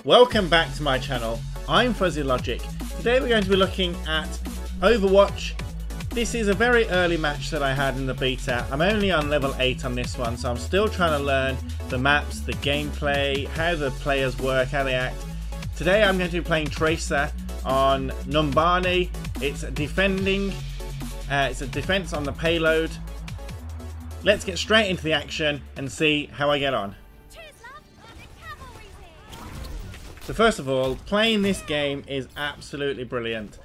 Welcome back to my channel. I'm Fuzzy Logic. Today we're going to be looking at Overwatch. This is a very early match that I had in the beta. I'm only on level 8 on this one, so I'm still trying to learn the maps, the gameplay, how the players work, how they act. Today I'm going to be playing Tracer on Numbani. It's defending. It's a defense on the payload. Let's get straight into the action and see how I get on. So first of all, playing this game is absolutely brilliant.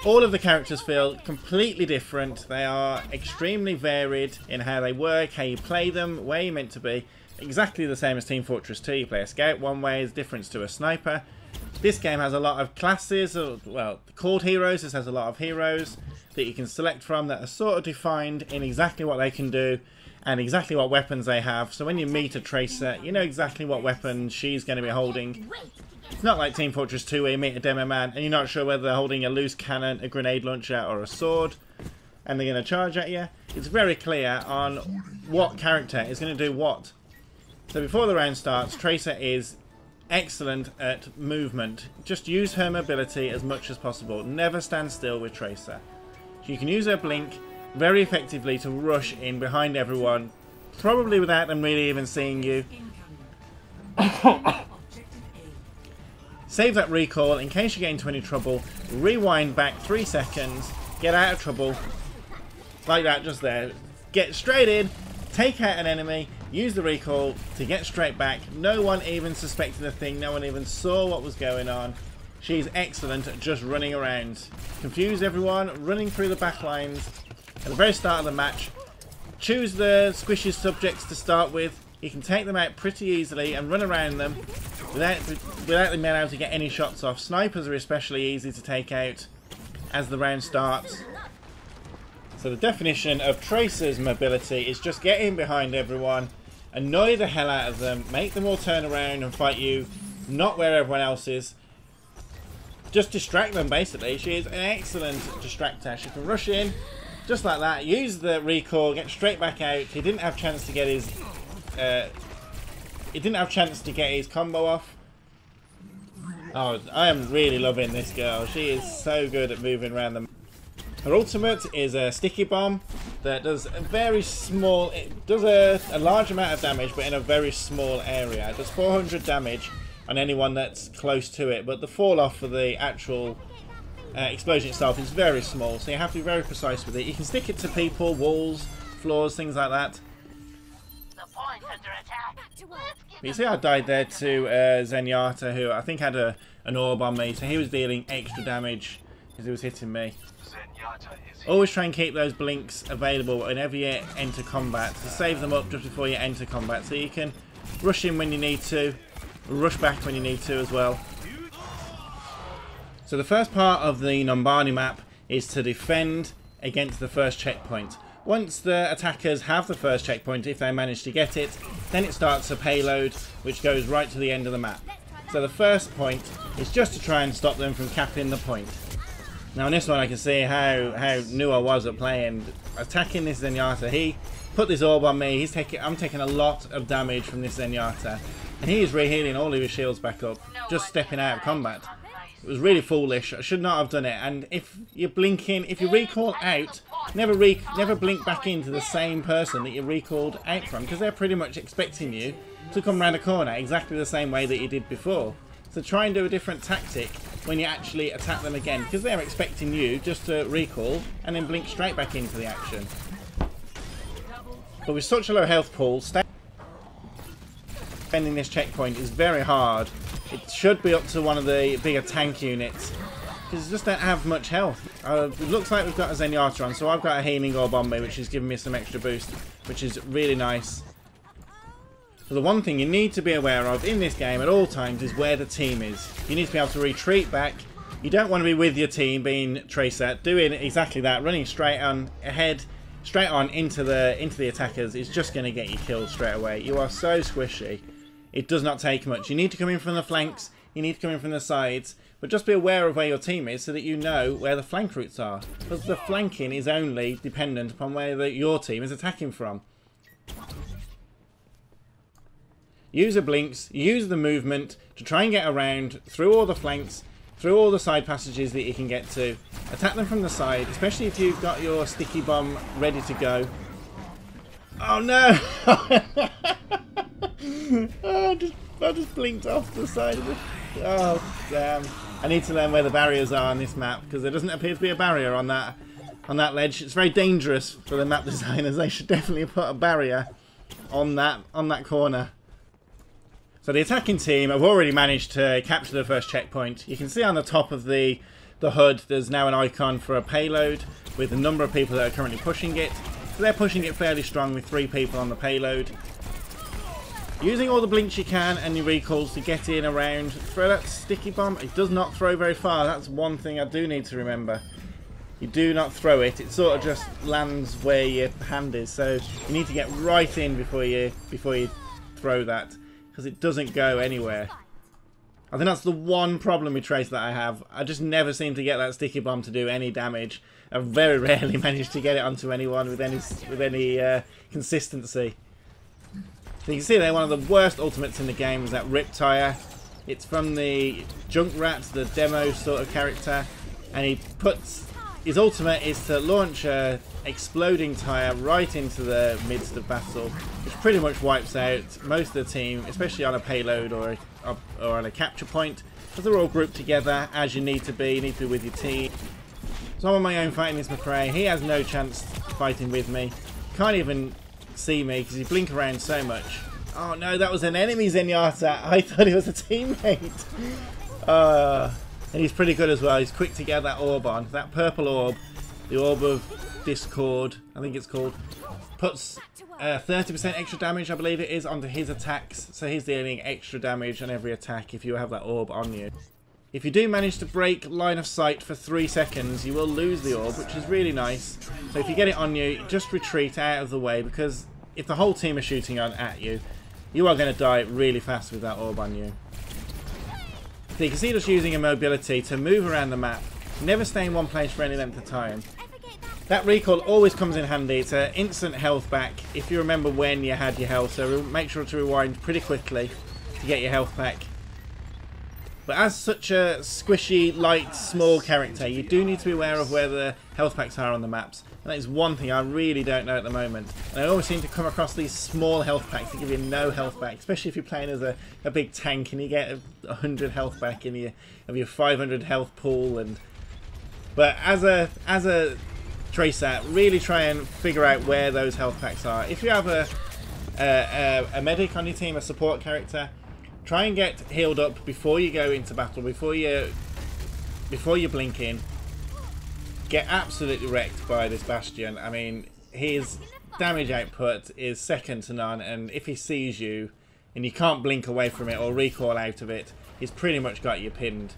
All of the characters feel completely different. They are extremely varied in how they work, how you play them, where you're meant to be. Exactly the same as Team Fortress 2. You play a scout one way, is different to a sniper. This game has a lot of classes, well, called heroes. This has a lot of heroes that you can select from that are sort of defined in exactly what they can do and exactly what weapons they have. So when you meet a Tracer, you know exactly what weapon she's going to be holding. It's not like Team Fortress 2 where you meet a demo man and you're not sure whether they're holding a loose cannon, a grenade launcher or a sword and they're going to charge at you. It's very clear on what character is going to do what. So before the round starts, Tracer is excellent at movement. Just use her mobility as much as possible. Never stand still with Tracer. You can use her blink very effectively to rush in behind everyone, probably without them really even seeing you. Save that recoil in case you get into any trouble. Rewind back 3 seconds. Get out of trouble. Like that, just there. Get straight in. Take out an enemy. Use the recoil to get straight back. No one even suspected a thing. No one even saw what was going on. She's excellent at just running around. Confuse everyone. Running through the back lines. At the very start of the match. Choose the squishy subjects to start with. You can take them out pretty easily and run around them without them being able to get any shots off. Snipers are especially easy to take out as the round starts. So the definition of Tracer's mobility is just get in behind everyone, annoy the hell out of them, make them all turn around and fight you, not where everyone else is. Just distract them basically. She is an excellent distractor. She can rush in just like that, use the recoil, get straight back out. He didn't have a chance to get his combo off. Oh, I am really loving this girl. She is so good at moving around them. Her ultimate is a sticky bomb that does a very small, it does a large amount of damage but in a very small area. It does 400 damage on anyone that's close to it, but the fall off for the actual explosion itself is very small, so you have to be very precise with it. You can stick it to people, walls, floors, things like that. You see I died there to Zenyatta, who I think had an orb on me, so he was dealing extra damage because he was hitting me. Always try and keep those blinks available whenever you enter combat, to save them up just before you enter combat, so you can rush in when you need to, rush back when you need to as well. So the first part of the Numbani map is to defend against the first checkpoint. Once the attackers have the first checkpoint, if they manage to get it, then it starts a payload which goes right to the end of the map. So the first point is just to try and stop them from capping the point. Now in this one I can see how new I was at playing. Attacking this Zenyatta, he put this orb on me. I'm taking a lot of damage from this Zenyatta. And he is rehealing all of his shields back up, just stepping out of combat. It was really foolish. I should not have done it. And if you're blinking, if you recoil out, never blink back into the same person that you recoiled out from, because they're pretty much expecting you to come around a corner exactly the same way that you did before. So try and do a different tactic when you actually attack them again, because they're expecting you just to recoil and then blink straight back into the action. But with such a low health pool, defending this checkpoint is very hard. It should be up to one of the bigger tank units, because it just don't have much health. It looks like we've got a Zenyatta on, so I've got a healing orb on me, which is giving me some extra boost, which is really nice. So the one thing you need to be aware of in this game at all times is where the team is. You need to be able to retreat back. You don't want to be with your team being Tracer, doing exactly that, running straight on ahead, straight on into the attackers is just going to get you killed straight away. You are so squishy. It does not take much. You need to come in from the flanks, you need to come in from the sides, but just be aware of where your team is so that you know where the flank routes are. Because the flanking is only dependent upon where your team is attacking from. use the blinks, use the movement to try and get around through all the flanks, through all the side passages that you can get to. Attack them from the side, especially if you've got your sticky bomb ready to go. Oh no! Oh, I just blinked off the side of it. Oh damn! I need to learn where the barriers are on this map, because there doesn't appear to be a barrier on that ledge. It's very dangerous for the map designers. They should definitely put a barrier on that corner. So the attacking team have already managed to capture the first checkpoint. You can see on the top of the HUD there's now an icon for a payload with the number of people that are currently pushing it. So they're pushing it fairly strong with 3 people on the payload. Using all the blinks you can and your recalls to get in around. Throw that sticky bomb. It does not throw very far. That's one thing I do need to remember. You do not throw it. It sort of just lands where your hand is. So you need to get right in before you throw that, because it doesn't go anywhere. I think that's the one problem with Trace that I have. I just never seem to get that sticky bomb to do any damage. I very rarely manage to get it onto anyone with any consistency. So you can see there, one of the worst ultimates in the game is that Rip Tire. It's from the Junkrat, the demo sort of character, and he puts his ultimate is to launch a exploding tire right into the midst of battle, which pretty much wipes out most of the team, especially on a payload or on a capture point, because they're all grouped together as you need to be. You need to be with your team. So I'm on my own fighting this McRae. He has no chance fighting with me. Can't even see me because you blink around so much. Oh no, that was an enemy Zenyatta. I thought it was a teammate. And he's pretty good as well. He's quick to get that orb on. That purple orb, the orb of Discord, I think it's called, puts 30% extra damage, I believe it is, onto his attacks. So he's dealing extra damage on every attack if you have that orb on you. If you do manage to break line of sight for 3 seconds, you will lose the orb, which is really nice. So if you get it on you, just retreat out of the way, because if the whole team are shooting at you, you are going to die really fast with that orb on you. So you can see just using a mobility to move around the map, never stay in one place for any length of time. That recall always comes in handy. It's an instant health back if you remember when you had your health, so make sure to rewind pretty quickly to get your health back. But as such a squishy, light, small character, you do need to be aware of where the health packs are on the maps. And that is one thing I really don't know at the moment. And I always seem to come across these small health packs that give you no health back, especially if you're playing as a big tank and you get 100 health back in your 500 health pool. But as a tracer, really try and figure out where those health packs are. If you have a medic on your team, a support character, try and get healed up before you go into battle, before you blink in. Get absolutely wrecked by this Bastion. I mean, his damage output is second to none, and if he sees you and you can't blink away from it or recoil out of it, he's pretty much got you pinned.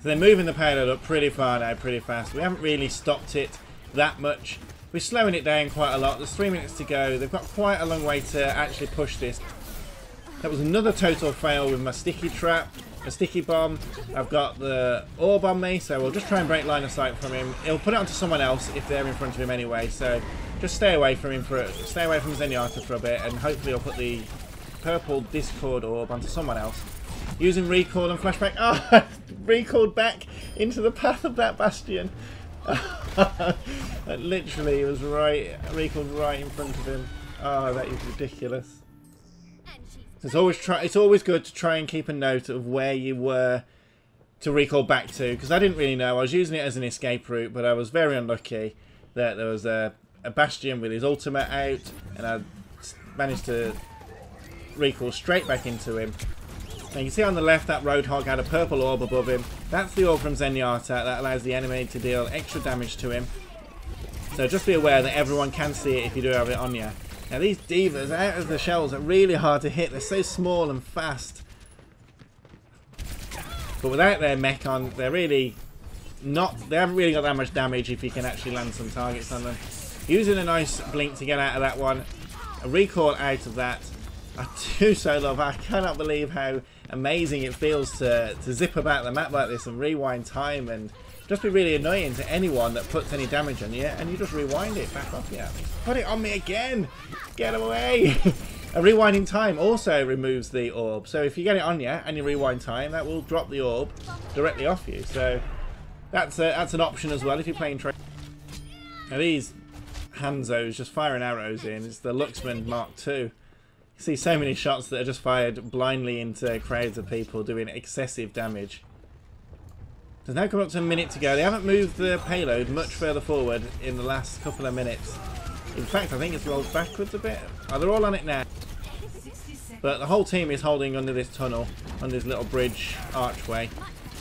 So they're moving the payload up pretty far now, pretty fast. We haven't really stopped it that much. We're slowing it down quite a lot. There's 3 minutes to go. They've got quite a long way to actually push this. That was another total fail with my sticky trap, a sticky bomb. I've got the orb on me, so we'll just try and break line of sight from him. He'll put it onto someone else if they're in front of him anyway, so just stay away from him stay away from Zenyatta for a bit, and hopefully he'll put the purple Discord orb onto someone else. Using recall and flashback. Oh, recalled back into the path of that Bastion. Literally, it was recalled right in front of him. Oh, that is ridiculous. It's always good to try and keep a note of where you were to recall back to, because I didn't really know. I was using it as an escape route, but I was very unlucky that there was a Bastion with his ultimate out, and I managed to recall straight back into him. Now you can see on the left that Roadhog had a purple orb above him. That's the orb from Zenyatta that allows the enemy to deal extra damage to him. So just be aware that everyone can see it if you do have it on you. Now these divas out of the shells are really hard to hit. They're so small and fast. But without their mech on, they're really not. They haven't really got that much damage if you can actually land some targets on them. Using a nice blink to get out of that one. A recall out of that. I do so love. I cannot believe how amazing it feels to zip about the map like this and rewind time, and just be really annoying to anyone that puts any damage on you, and you just rewind it back off. Yeah, put it on me again. Get away. A rewinding time also removes the orb. So if you get it on you and you rewind time, that will drop the orb directly off you. So that's an option as well if you're playing trade. Now these Hanzos just firing arrows in. It's the Luxman Mark II. You see so many shots that are just fired blindly into crowds of people doing excessive damage. There's now come up to a minute to go. They haven't moved the payload much further forward in the last couple of minutes. In fact, I think it's rolled backwards a bit. Oh, they're all on it now. But the whole team is holding under this tunnel, on this little bridge archway.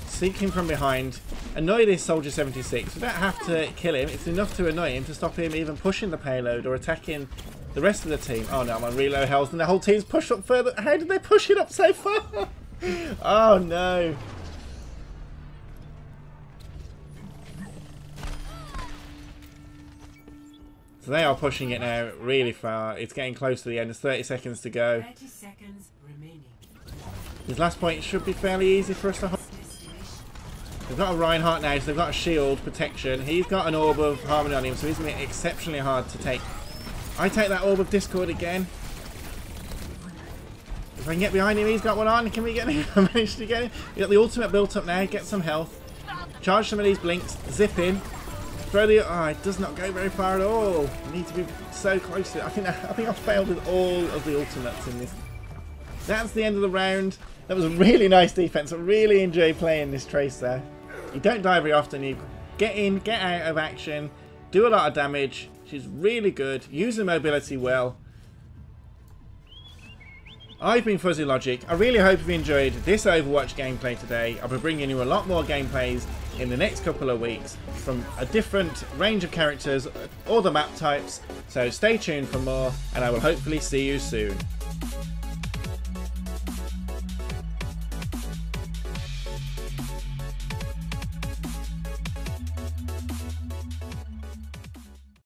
Seeking from behind. Annoy this Soldier 76. We don't have to kill him. It's enough to annoy him to stop him even pushing the payload or attacking the rest of the team. Oh no, I'm on reload health and the whole team's pushed up further. How did they push it up so far? Oh no. So they are pushing it now really far. It's getting close to the end. There's 30 seconds to go. 30 seconds remaining. This last point should be fairly easy for us to hold. They've got a Reinhardt now, so they've got a shield protection. He's got an Orb of Harmony on him, so he's going to be exceptionally hard to take. I take that Orb of Discord again. If I can get behind him, he's got one on. Can we get him? I managed to get him. We've got the ultimate built up now. Get some health. Charge some of these blinks. Zip in. Throw the... Oh, it does not go very far at all. I need to be so close to it. I think I failed with all of the ultimates in this. That's the end of the round. That was a really nice defense. I really enjoyed playing this Tracer. You don't die very often. You get in, get out of action, do a lot of damage. She's really good. Use the mobility well. I've been Fuzzy Logic. I really hope you've enjoyed this Overwatch gameplay today. I'll be bringing you a lot more gameplays in the next couple of weeks from a different range of characters, all the map types. So stay tuned for more, and I will hopefully see you soon.